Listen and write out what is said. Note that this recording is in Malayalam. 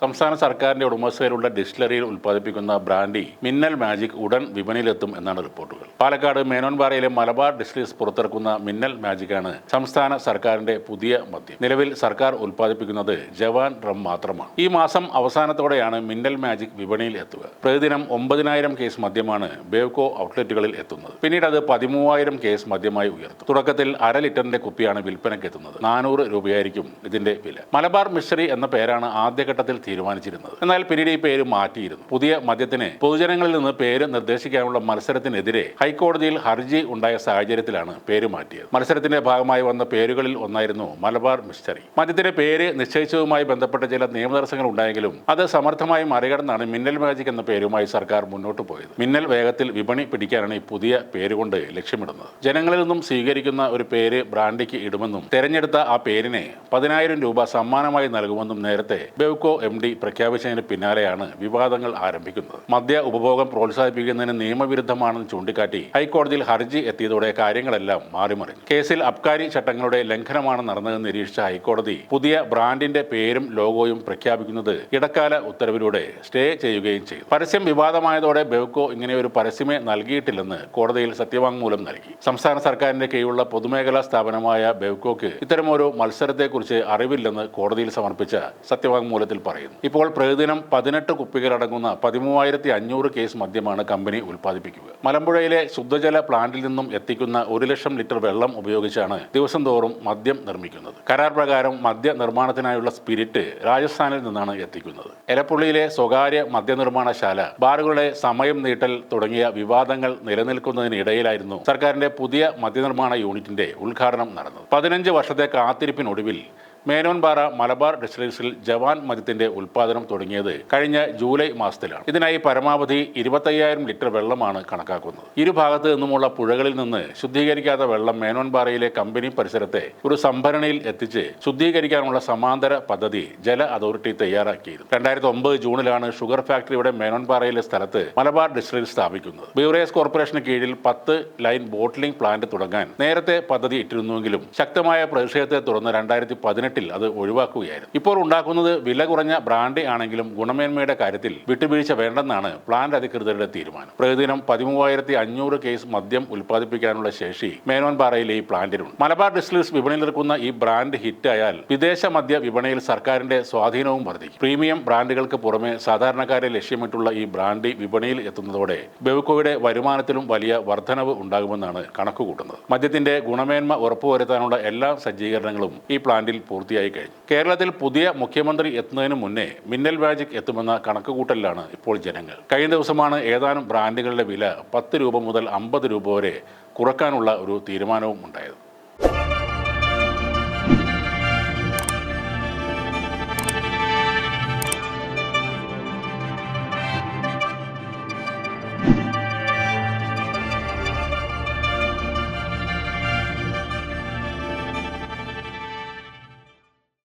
സംസ്ഥാന സർക്കാരിന്റെ ഉടമസ്ഥയിലുള്ള ഡിസ്റ്റിലറിയിൽ ഉൽപ്പാദിപ്പിക്കുന്ന ബ്രാൻഡി മിന്നൽ മാജിക് ഉടൻ വിപണിയിലെത്തും എന്നാണ് റിപ്പോർട്ടുകൾ. പാലക്കാട് മേനോൻപാറയിലെ മലബാർ ഡിസ്റ്റിലറീസ് പുറത്തിറക്കുന്ന മിന്നൽ മാജിക്കാണ് സംസ്ഥാന സർക്കാരിന്റെ പുതിയ മദ്യം. നിലവിൽ സർക്കാർ ഉൽപ്പാദിപ്പിക്കുന്നത് ജവാൻ റം മാത്രമാണ്. ഈ മാസം അവസാനത്തോടെയാണ് മിന്നൽ മാജിക് വിപണിയിൽ എത്തുക. പ്രതിദിനം 9,000 കേസ് മദ്യമാണ് ബേവ്കോ ഔട്ട്ലെറ്റുകളിൽ എത്തുന്നത്. പിന്നീട് അത് 13,000 കേസ് മദ്യമായി ഉയർത്തും. തുടക്കത്തിൽ 1/2 ലിറ്ററിന്റെ കുപ്പിയാണ് വിൽപ്പനയ്ക്ക് എത്തുന്നത്. 400 രൂപയായിരിക്കും ഇതിന്റെ വില. മലബാർ മിസ്റ്ററി എന്ന പേരാണ് ആദ്യഘട്ടത്തിൽ തീരുമാനിച്ചിരുന്നത്. എന്നാൽ പിന്നീട് ഈ പേര് മാറ്റിയിരുന്നു. പുതിയ മദ്യത്തിന് പൊതുജനങ്ങളിൽ നിന്ന് പേര് നിർദ്ദേശിക്കാനുള്ള മത്സരത്തിനെതിരെ ഹൈക്കോടതിയിൽ ഹർജി ഉണ്ടായ സാഹചര്യത്തിലാണ് പേര് മാറ്റിയത്. മത്സരത്തിന്റെ ഭാഗമായി വന്ന പേരുകളിൽ ഒന്നായിരുന്നു മലബാർ മിസ്റ്ററി. മദ്യത്തിന്റെ പേര് നിശ്ചയിച്ചതുമായി ബന്ധപ്പെട്ട ചില നിയമതടസ്സങ്ങൾ ഉണ്ടായെങ്കിലും അത് സമർത്ഥമായി മറികടന്നാണ് മിന്നൽ മാജിക് എന്ന പേരുമായി സർക്കാർ മുന്നോട്ട് പോയത്. മിന്നൽ വേഗത്തിൽ വിപണി പിടിക്കാനാണ് ഈ പുതിയ പേരുകൊണ്ട് ലക്ഷ്യമിടുന്നത്. ജനങ്ങളിൽ നിന്നും സ്വീകരിക്കുന്ന ഒരു പേര് ബ്രാൻഡിക്ക് ഇടുമെന്നും തെരഞ്ഞെടുത്ത ആ പേരിനെ 10,000 രൂപ സമ്മാനമായി നൽകുമെന്നും നേരത്തെ ബേവ്കോ MD പ്രഖ്യാപിച്ചതിന് പിന്നാലെയാണ് വിവാദങ്ങൾ ആരംഭിക്കുന്നത്. മദ്യ ഉപഭോഗം പ്രോത്സാഹിപ്പിക്കുന്നതിന് നിയമവിരുദ്ധമാണെന്ന് ചൂണ്ടിക്കാട്ടി ഹൈക്കോടതിയിൽ ഹർജി എത്തിയതോടെ കാര്യങ്ങളെല്ലാം മാറിമറിഞ്ഞു. കേസിൽ അബ്കാരി ചട്ടങ്ങളുടെ ലംഘനമാണ് നടന്നതെന്ന് നിരീക്ഷിച്ച ഹൈക്കോടതി പുതിയ ബ്രാൻഡിന്റെ പേരും ലോഗോയും പ്രഖ്യാപിക്കുന്നത് ഇടക്കാല ഉത്തരവിലൂടെ സ്റ്റേ ചെയ്യുകയും ചെയ്തു. പരസ്യം വിവാദമായതോടെ ബേവ്കോ ഇങ്ങനെ ഒരു പരസ്യമേ നൽകിയിട്ടില്ലെന്ന് കോടതിയിൽ സത്യവാങ്മൂലം നൽകി. സംസ്ഥാന സർക്കാരിന്റെ കീഴിലുള്ള പൊതുമേഖലാ സ്ഥാപനമായ ബേവ്കോക്ക് ഇത്തരമൊരു മത്സരത്തെക്കുറിച്ച് അറിവില്ലെന്ന് കോടതിയിൽ സമർപ്പിച്ച സത്യവാങ്മൂലത്തിൽ പറയുന്നു. ഇപ്പോൾ പ്രതിദിനം 18 കുപ്പികളടങ്ങുന്ന 13,500 കേസ് മദ്യമാണ് കമ്പനി ഉൽപ്പാദിപ്പിക്കുക. മലമ്പുഴയിലെ ശുദ്ധജല പ്ലാന്റിൽ നിന്നും എത്തിക്കുന്ന 1,00,000 ലിറ്റർ വെള്ളം ഉപയോഗിച്ചാണ് ദിവസം തോറും മദ്യം നിർമ്മിക്കുന്നത്. കരാർ പ്രകാരം മദ്യ നിർമ്മാണത്തിനായുള്ള സ്പിരിറ്റ് രാജസ്ഥാനിൽ നിന്നാണ് എത്തിക്കുന്നത്. എലപ്പുള്ളിയിലെ സ്വകാര്യ മദ്യനിർമ്മാണശാല ബാറുകളുടെ സമയം നീട്ടൽ തുടങ്ങിയ വിവാദങ്ങൾ നിലനിൽക്കുന്നതിനിടയിലായിരുന്നു സർക്കാരിന്റെ പുതിയ മദ്യനിർമ്മാണ യൂണിറ്റിന്റെ ഉദ്ഘാടനം നടന്നത്. 15 വർഷത്തെ കാത്തിരിപ്പിനൊടുവിൽ മേനോൻപാറ മലബാർ ഡിസ്റ്റിലറീസിൽ ജവാൻ മദ്യത്തിന്റെ ഉൽപ്പാദനം തുടങ്ങിയത് കഴിഞ്ഞ ജൂലൈ മാസത്തിലാണ്. ഇതിനായി പരമാവധി 25,000 ലിറ്റർ വെള്ളമാണ് കണക്കാക്കുന്നത്. ഇരുഭാഗത്ത് നിന്നുമുള്ള പുഴകളിൽ നിന്ന് ശുദ്ധീകരിക്കാത്ത വെള്ളം മേനോൻപാറയിലെ കമ്പനി പരിസരത്തെ ഒരു സംഭരണിയിൽ എത്തിച്ച് ശുദ്ധീകരിക്കാനുള്ള സമാന്തര പദ്ധതി ജല അതോറിറ്റി തയ്യാറാക്കിയിരുന്നു. 2009 ജൂണിലാണ് ഷുഗർ ഫാക്ടറിയുടെ മേനോൻപാറയിലെ സ്ഥലത്ത് മലബാർ ഡിസ്റ്റിലറി സ്ഥാപിക്കുന്നത്. ബിവറേജ് കോർപ്പറേഷന് കീഴിൽ 10 ലൈൻ ബോട്ട്ലിംഗ് പ്ലാന്റ് തുടങ്ങാൻ നേരത്തെ പദ്ധതി ഇട്ടിരുന്നുവെങ്കിലും ശക്തമായ പ്രതിഷേധത്തെ തുടർന്ന് 2018 അത് ഒഴിവാക്കുകയായിരുന്നു. ഇപ്പോൾ ഉണ്ടാക്കുന്നത് വില കുറഞ്ഞ ബ്രാൻഡി ആണെങ്കിലും ഗുണമേന്മയുടെ കാര്യത്തിൽ വിട്ടുവീഴ്ച വേണ്ടെന്നാണ് പ്ലാന്റ് അധികൃതരുടെ തീരുമാനം. പ്രതിദിനം 13,500 കേസ് മദ്യം ഉൽപ്പാദിപ്പിക്കാനുള്ള ശേഷി മേനോൻപാറയിലെ ഈ പ്ലാന്റിനുണ്ട്. മലബാർ ഡിസ്റ്റിലറീസ് വിപണിയിലിറക്കുന്ന ഈ ബ്രാൻഡ് ഹിറ്റായാൽ വിദേശ മദ്യ വിപണിയിൽ സർക്കാരിന്റെ സ്വാധീനവും വർദ്ധിക്കും. പ്രീമിയം ബ്രാൻഡുകൾക്ക് പുറമെ സാധാരണക്കാരെ ലക്ഷ്യമിട്ടുള്ള ഈ ബ്രാൻഡി വിപണിയിൽ എത്തുന്നതോടെ ബേവ്കോയുടെ വരുമാനത്തിലും വലിയ വർധനവ് ഉണ്ടാകുമെന്നാണ് കണക്കുകൂട്ടുന്നത്. മദ്യത്തിന്റെ ഗുണമേന്മ ഉറപ്പുവരുത്താനുള്ള എല്ലാ സജ്ജീകരണങ്ങളും ഈ പ്ലാന്റിൽ പൂർത്തിയായി കഴിഞ്ഞു. കേരളത്തിൽ പുതിയ മുഖ്യമന്ത്രി എത്തുന്നതിന് മുന്നേ മിന്നൽ മാജിക് എത്തുമെന്ന കണക്കുകൂട്ടലിലാണ് ഇപ്പോൾ ജനങ്ങൾ. കഴിഞ്ഞ ദിവസമാണ് ഏതാനും ബ്രാൻഡുകളുടെ വില 10 രൂപ മുതൽ 50 രൂപ വരെ കുറക്കാനുള്ള ഒരു തീരുമാനവും ഉണ്ടായത്.